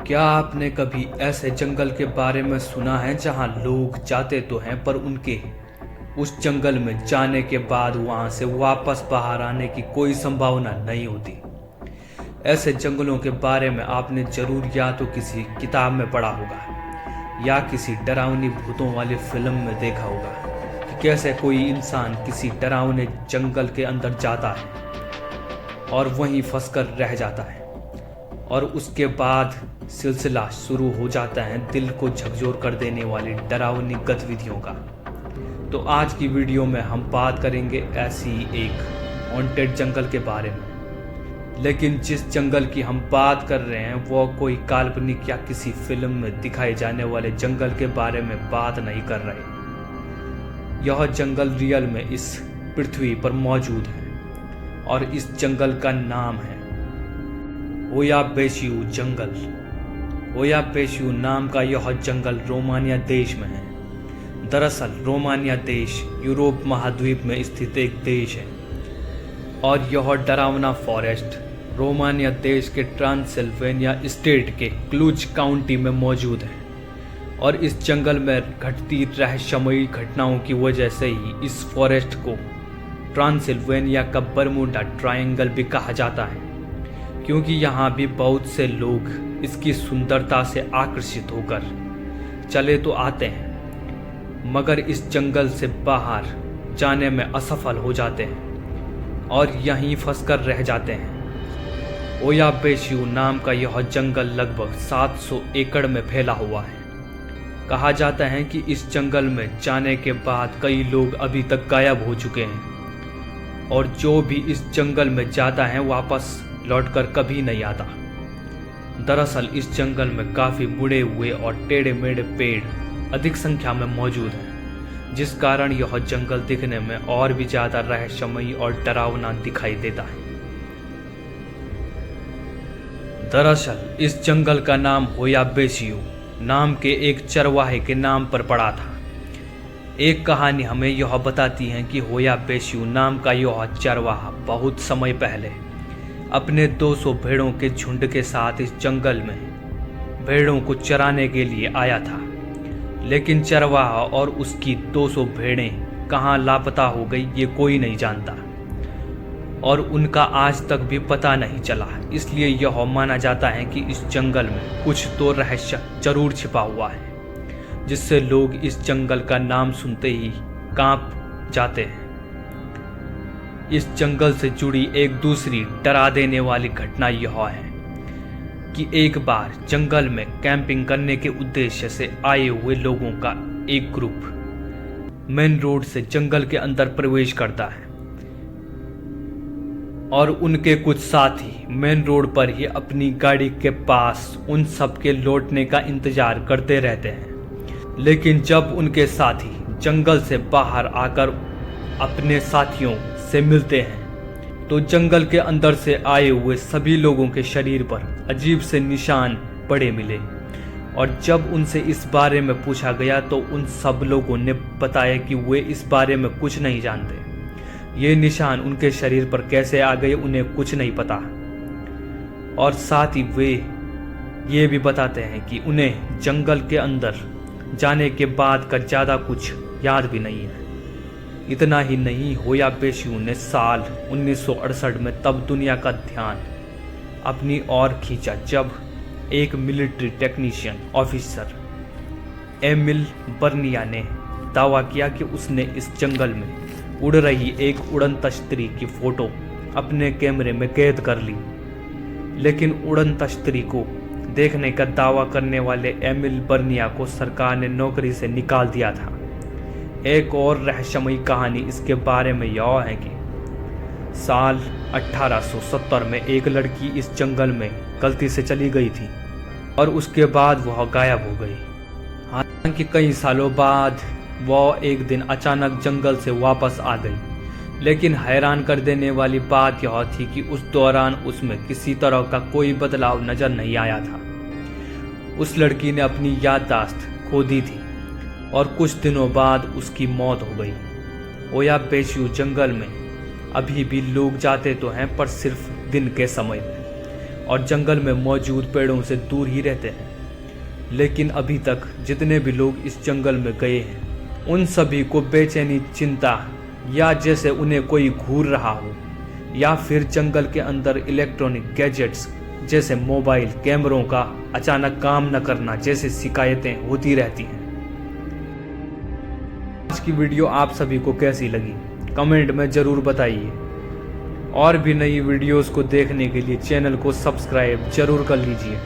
क्या आपने कभी ऐसे जंगल के बारे में सुना है जहां लोग जाते तो हैं पर उनके उस जंगल में जाने के बाद वहां से वापस बाहर आने की कोई संभावना नहीं होती। ऐसे जंगलों के बारे में आपने जरूर या तो किसी किताब में पढ़ा होगा या किसी डरावनी भूतों वाली फिल्म में देखा होगा कि कैसे कोई इंसान किसी डरावने जंगल के अंदर जाता है और वहीं फंसकर रह जाता है और उसके बाद सिलसिला शुरू हो जाता है दिल को झकझोर कर देने वाली डरावनी गतिविधियों का। तो आज की वीडियो में हम बात करेंगे ऐसी एक हॉन्टेड जंगल के बारे में। लेकिन जिस जंगल की हम बात कर रहे हैं वो कोई काल्पनिक या किसी फिल्म में दिखाए जाने वाले जंगल के बारे में बात नहीं कर रहे। यह जंगल रियल में इस पृथ्वी पर मौजूद है और इस जंगल का नाम है ओया बेशियू जंगल। ओया बेशियू नाम का यह जंगल रोमानिया देश में है। दरअसल रोमानिया देश यूरोप महाद्वीप में स्थित एक देश है और यह डरावना फॉरेस्ट रोमानिया देश के ट्रांसिल्वेनिया स्टेट के क्लूज काउंटी में मौजूद है। और इस जंगल में घटती रहस्यमयी घटनाओं की वजह से ही इस फॉरेस्ट को ट्रांसिल्वेनिया का बरमूडा ट्रायंगल भी कहा जाता है, क्योंकि यहाँ भी बहुत से लोग इसकी सुंदरता से आकर्षित होकर चले तो आते हैं मगर इस जंगल से बाहर जाने में असफल हो जाते हैं और यहीं फंसकर रह जाते हैं। ओया बेशियू नाम का यह जंगल लगभग 700 एकड़ में फैला हुआ है। कहा जाता है कि इस जंगल में जाने के बाद कई लोग अभी तक गायब हो चुके हैं और जो भी इस जंगल में जाता है वापस लौटकर कभी नहीं आता। दरअसल इस जंगल में काफी बुढ़े हुए और टेढ़े मेढ़े पेड़ अधिक संख्या में मौजूद हैं, जिस कारण यह जंगल दिखने में और भी ज्यादा रहस्यमयी और डरावना दिखाई देता है। दरअसल इस जंगल का नाम ओया बेशियू नाम के एक चरवाहे के नाम पर पड़ा था। एक कहानी हमें यह बताती है कि ओया बेशियू नाम का यह चरवाहा बहुत समय पहले अपने 200 भेड़ों के झुंड के साथ इस जंगल में भेड़ों को चराने के लिए आया था। लेकिन चरवाहा और उसकी 200 भेड़ें कहाँ लापता हो गई ये कोई नहीं जानता और उनका आज तक भी पता नहीं चला। इसलिए यह माना जाता है कि इस जंगल में कुछ तो रहस्य जरूर छिपा हुआ है, जिससे लोग इस जंगल का नाम सुनते ही कांप जाते हैं। इस जंगल से जुड़ी एक दूसरी डरा देने वाली घटना यह है कि एक बार जंगल में कैंपिंग करने के उद्देश्य से आए हुए लोगों का एक ग्रुप मेन रोड से जंगल के अंदर प्रवेश करता है और उनके कुछ साथी मेन रोड पर ही अपनी गाड़ी के पास उन सब के लौटने का इंतजार करते रहते हैं। लेकिन जब उनके साथी जंगल से बाहर आकर अपने साथियों से मिलते हैं तो जंगल के अंदर से आए हुए सभी लोगों के शरीर पर अजीब से निशान पड़े मिले और जब उनसे इस बारे में पूछा गया तो उन सब लोगों ने बताया कि वे इस बारे में कुछ नहीं जानते। ये निशान उनके शरीर पर कैसे आ गए उन्हें कुछ नहीं पता और साथ ही वे ये भी बताते हैं कि उन्हें जंगल के अंदर जाने के बाद का ज़्यादा कुछ याद भी नहीं है। इतना ही नहीं, ओया बेशियू ने साल 1968 में तब दुनिया का ध्यान अपनी ओर खींचा जब एक मिलिट्री टेक्नीशियन ऑफिसर एमिल बर्निया ने दावा किया कि उसने इस जंगल में उड़ रही एक उड़न तश्तरी की फोटो अपने कैमरे में कैद कर ली। लेकिन उड़न तश्तरी को देखने का दावा करने वाले एमिल बर्निया को सरकार ने नौकरी से निकाल दिया था। एक और रहस्यमयी कहानी इसके बारे में यह है कि साल 1870 में एक लड़की इस जंगल में गलती से चली गई थी और उसके बाद वह गायब हो गई। हालांकि कई सालों बाद वह एक दिन अचानक जंगल से वापस आ गई। लेकिन हैरान कर देने वाली बात यह थी कि उस दौरान उसमें किसी तरह का कोई बदलाव नजर नहीं आया था। उस लड़की ने अपनी याददाश्त खो दी थी और कुछ दिनों बाद उसकी मौत हो गई। ओया बेशियू जंगल में अभी भी लोग जाते तो हैं पर सिर्फ दिन के समय में और जंगल में मौजूद पेड़ों से दूर ही रहते हैं। लेकिन अभी तक जितने भी लोग इस जंगल में गए हैं उन सभी को बेचैनी, चिंता या जैसे उन्हें कोई घूर रहा हो, या फिर जंगल के अंदर इलेक्ट्रॉनिक गैजेट्स जैसे मोबाइल कैमरों का अचानक काम न करना जैसी शिकायतें होती रहती हैं। आज की वीडियो आप सभी को कैसी लगी कमेंट में ज़रूर बताइए। और भी नई वीडियोस को देखने के लिए चैनल को सब्सक्राइब जरूर कर लीजिए।